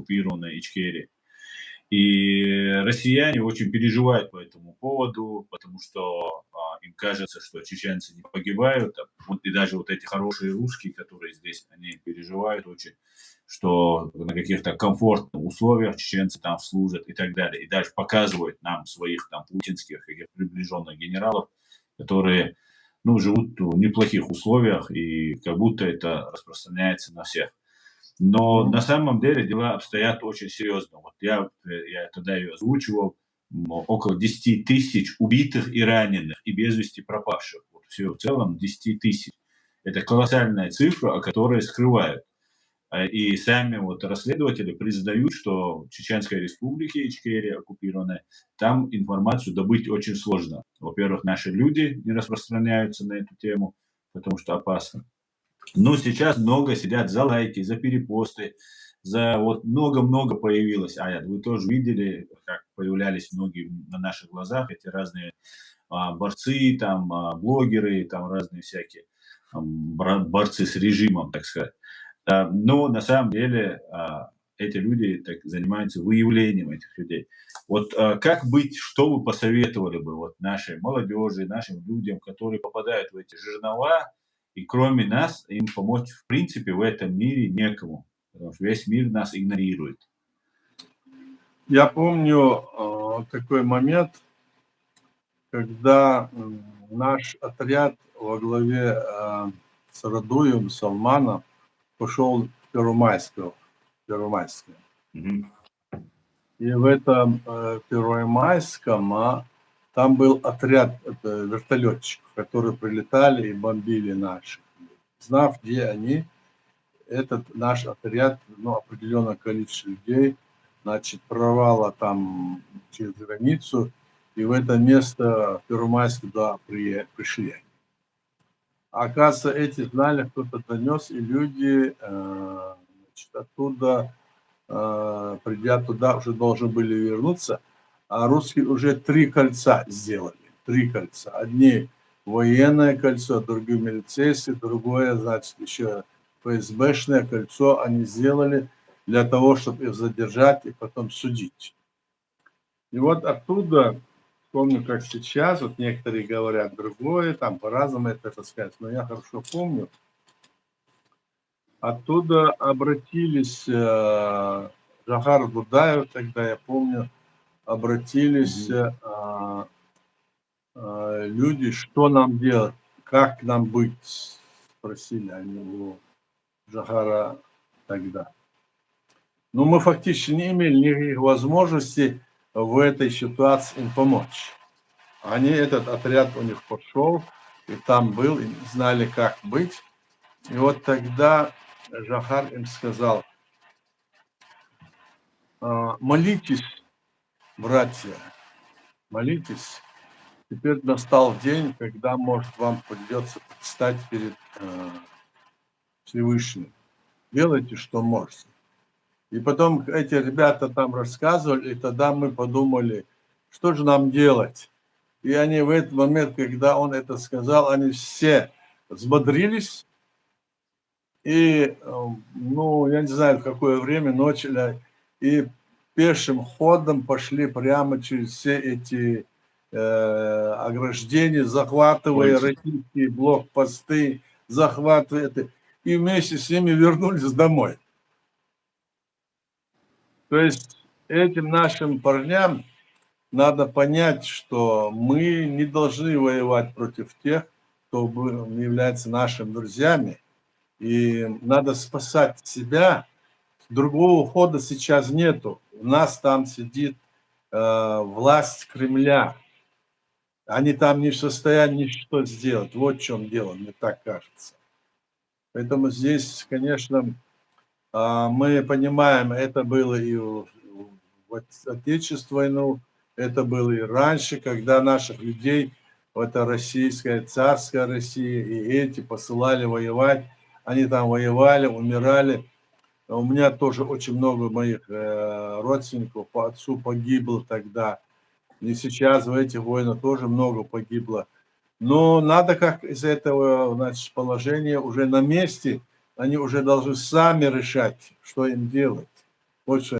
оккупированной Ичкерии. И россияне очень переживают по этому поводу, потому что им кажется, что чеченцы не погибают. Вот, и даже вот эти хорошие русские, которые здесь, они переживают очень, что на каких-то комфортных условиях чеченцы там служат и так далее. И даже показывают нам своих там путинских и приближенных генералов, которые ну, живут в неплохих условиях, и как будто это распространяется на всех. Но на самом деле дела обстоят очень серьезно. Вот я тогда ее озвучивал, около 10 тысяч убитых и раненых, и без вести пропавших. Вот все в целом 10 тысяч. Это колоссальная цифра, о которой скрывают. И сами вот расследователи признают, что в Чеченской республике, Ичкерия оккупированная, там информацию добыть очень сложно. Во-первых, наши люди не распространяются на эту тему, потому что опасно. Но сейчас много сидят за лайки, за перепосты, за вот много-много появилось. А вы тоже видели, как появлялись многие на наших глазах эти разные борцы, там, блогеры, там разные всякие борцы с режимом, так сказать. Но на самом деле эти люди так, занимаются выявлением этих людей. Вот как быть, что вы посоветовали бы вот нашей молодежи, нашим людям, которые попадают в эти жернова, и кроме нас им помочь в принципе в этом мире некому, потому что весь мир нас игнорирует. Я помню такой момент, когда наш отряд во главе с Радуем, Салманом пошел в Первомайское. И в этом Первомайском там был отряд вертолетчиков, которые прилетали и бомбили наших. Знав, где они, этот наш отряд, ну, определенное количество людей, значит, прорвало там через границу, и в это место Первомайск туда пришли. А оказывается, эти знали, кто-то донес, и люди значит, оттуда, придя туда, уже должны были вернуться, а русские уже 3 кольца сделали. 3 кольца. Одни военное кольцо, другие милицейские, другое, значит, еще ФСБшное кольцо они сделали для того, чтобы их задержать и потом судить. И вот оттуда, помню, как сейчас, вот некоторые говорят другое, там по-разному это сказать, но я хорошо помню, оттуда обратились Джохар Дудаев, тогда я помню, обратились люди, что нам делать, как нам быть, спросили они его, Джохара тогда. Но мы фактически не имели никаких возможностей в этой ситуации им помочь. Они, этот отряд у них пошел, и там был, и знали, как быть. И вот тогда Джохар им сказал: молитесь, братья, молитесь. Теперь настал день, когда, может, вам придется предстать перед Всевышним. Делайте, что можете. И потом эти ребята там рассказывали, и тогда мы подумали, что же нам делать. И они в этот момент, когда он это сказал, они все взбодрились. И, ну, я не знаю, в какое время, начали, и пешим ходом пошли прямо через все эти ограждения, захватывая российские блокпосты, захватывая это, и вместе с ними вернулись домой. То есть этим нашим парням надо понять, что мы не должны воевать против тех, кто является нашими друзьями. И надо спасать себя. Другого хода сейчас нету. У нас там сидит власть Кремля. Они там не в состоянии ничего сделать. Вот в чем дело, мне так кажется. Поэтому здесь, конечно, мы понимаем, это было и в Отечественную войну, это было и раньше, когда наших людей, это российская, царская Россия, и эти посылали воевать. Они там воевали, умирали. У меня тоже очень много моих родственников по отцу погибло тогда. И сейчас в этих войнах тоже много погибло. Но надо как из этого, значит, положения уже на месте, они уже должны сами решать, что им делать. Вот что